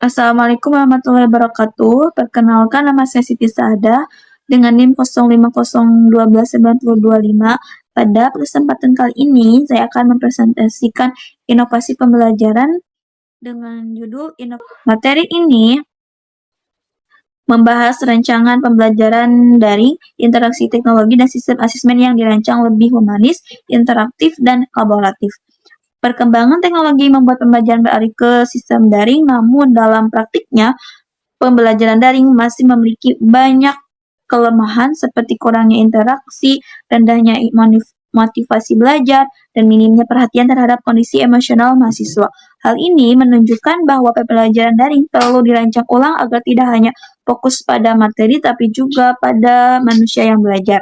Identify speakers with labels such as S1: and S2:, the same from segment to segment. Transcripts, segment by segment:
S1: Assalamualaikum warahmatullahi wabarakatuh. Perkenalkan, nama saya Siti Saada dengan NIM 05012925. Pada kesempatan kali ini, saya akan mempresentasikan inovasi pembelajaran dengan judul materi ini membahas rancangan pembelajaran daring, interaksi teknologi, dan sistem asesmen yang dirancang lebih humanis, interaktif, dan kolaboratif. Perkembangan teknologi membuat pembelajaran beralih ke sistem daring, namun dalam praktiknya, pembelajaran daring masih memiliki banyak kelemahan seperti kurangnya interaksi, rendahnya motivasi belajar, dan minimnya perhatian terhadap kondisi emosional mahasiswa. Hal ini menunjukkan bahwa pembelajaran daring perlu dirancang ulang agar tidak hanya fokus pada materi, tapi juga pada manusia yang belajar.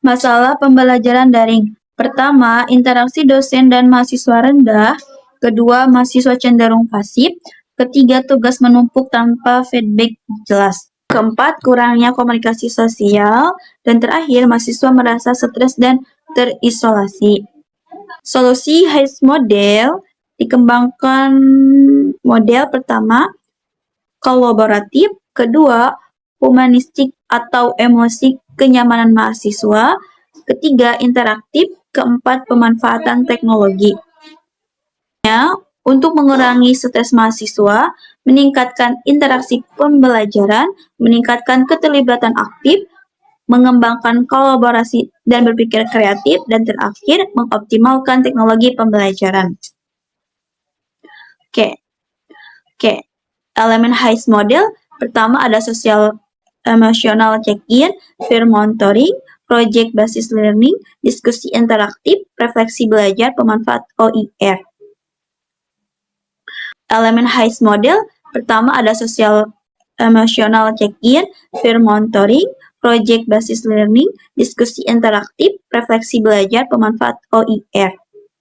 S1: Masalah pembelajaran daring. Pertama, interaksi dosen dan mahasiswa rendah. Kedua, mahasiswa cenderung pasif. Ketiga, tugas menumpuk tanpa feedback jelas. Keempat, kurangnya komunikasi sosial. Dan terakhir, mahasiswa merasa stres dan terisolasi. Solusi HICE model dikembangkan model pertama, kolaboratif. Kedua, humanistik atau emosi kenyamanan mahasiswa. Ketiga, interaktif. Keempat, pemanfaatan teknologi. Untuk mengurangi stres mahasiswa, meningkatkan interaksi pembelajaran, meningkatkan keterlibatan aktif, mengembangkan kolaborasi dan berpikir kreatif, dan terakhir, mengoptimalkan teknologi pembelajaran. Oke. Elemen HICE model pertama ada social emotional check-in, peer monitoring, project basis learning, diskusi interaktif, refleksi belajar, pemanfaat OER. Elemen HICE model pertama ada social emotional check-in, peer monitoring, project basis learning, diskusi interaktif, refleksi belajar, pemanfaat OER.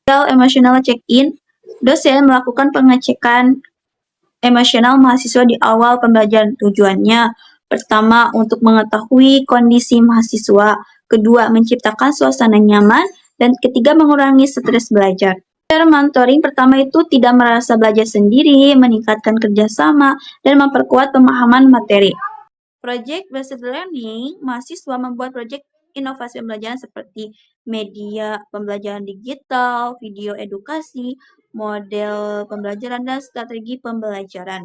S1: Social emotional check-in, dosen melakukan pengecekan emosional mahasiswa di awal pembelajaran. Tujuannya pertama, untuk mengetahui kondisi mahasiswa. Kedua, menciptakan suasana nyaman. Dan ketiga, mengurangi stres belajar. Peer monitoring pertama itu tidak merasa belajar sendiri, meningkatkan kerjasama, dan memperkuat pemahaman materi. Project Based Learning, mahasiswa membuat proyek inovasi pembelajaran seperti media pembelajaran digital, video edukasi, model pembelajaran, dan strategi pembelajaran.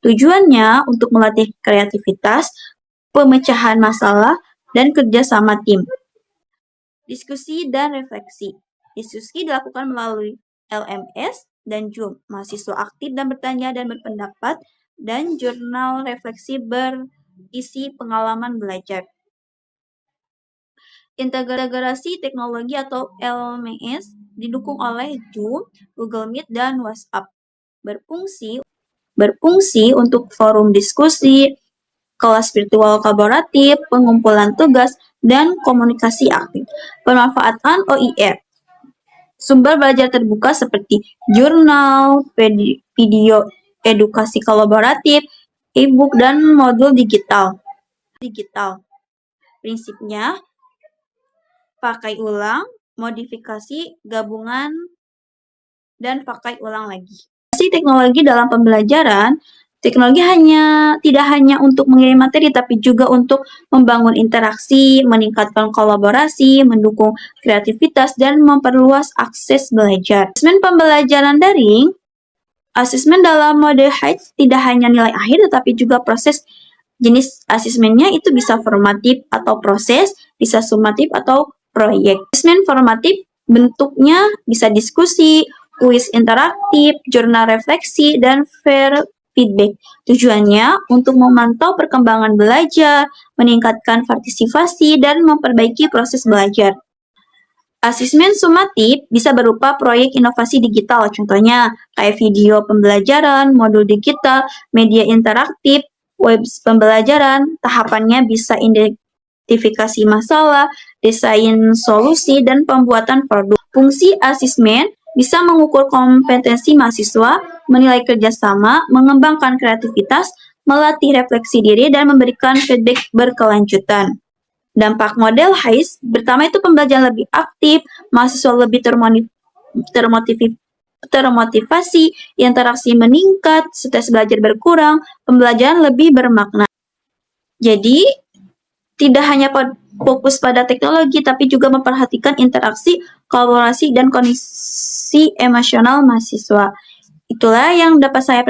S1: Tujuannya untuk melatih kreativitas, pemecahan masalah, dan kerja sama tim. Diskusi dan refleksi. Diskusi dilakukan melalui LMS dan Zoom. Mahasiswa aktif dan bertanya dan berpendapat, dan jurnal refleksi berisi pengalaman belajar. Integrasi teknologi atau LMS didukung oleh Zoom, Google Meet, dan WhatsApp. Berfungsi untuk forum diskusi, kelas virtual kolaboratif, pengumpulan tugas, dan komunikasi aktif. Pemanfaatan OER. Sumber belajar terbuka seperti jurnal, video edukasi kolaboratif, e-book, dan modul digital. Prinsipnya, pakai ulang, modifikasi, gabungan, dan pakai ulang lagi. Teknologi dalam pembelajaran, teknologi tidak hanya untuk mengirim materi, tapi juga untuk membangun interaksi, meningkatkan kolaborasi, mendukung kreativitas, dan memperluas akses belajar. Asesmen pembelajaran daring, asesmen dalam mode HICE tidak hanya nilai akhir, tetapi juga proses. Jenis asesmennya itu bisa formatif atau proses, bisa sumatif atau proyek. Asesmen formatif bentuknya bisa diskusi, kuis interaktif, jurnal refleksi, dan peer feedback. Tujuannya untuk memantau perkembangan belajar, meningkatkan partisipasi, dan memperbaiki proses belajar. Asesmen sumatif bisa berupa proyek inovasi digital, contohnya kayak video pembelajaran, modul digital, media interaktif, web pembelajaran. Tahapannya bisa identifikasi masalah, desain solusi, dan pembuatan produk. Fungsi asesmen bisa mengukur kompetensi mahasiswa, menilai kerjasama, mengembangkan kreativitas, melatih refleksi diri, dan memberikan feedback berkelanjutan. Dampak model HICE, pertama itu pembelajaran lebih aktif, mahasiswa lebih termotivasi termotivasi, interaksi meningkat, stres belajar berkurang, pembelajaran lebih bermakna. Jadi, tidak hanya fokus pada teknologi, tapi juga memperhatikan interaksi, kolaborasi, dan kondisi emosional mahasiswa. Itulah yang dapat saya